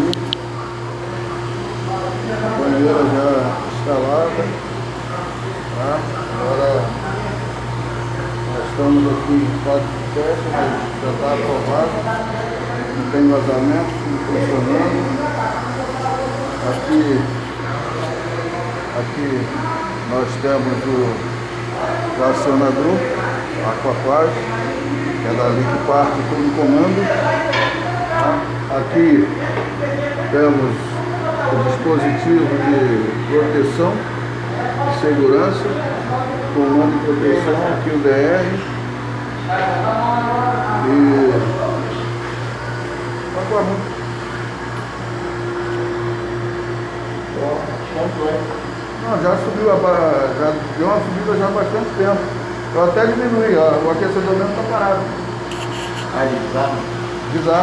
aí. Banheira já instalada. Tá? Agora nós estamos aqui em fase de teste, mas já está aprovado. Não tem vazamento, tudo funcionando. Aqui nós temos o acionador, Aquaplast, que é dali que parte todo o comando. Aqui temos o dispositivo de proteção, de segurança, comando de proteção, aqui o DR e não, já subiu, já deu uma subida já há bastante tempo. Eu até diminui, ó, o aquecedor mesmo está parado. Aí, lá. Desarma.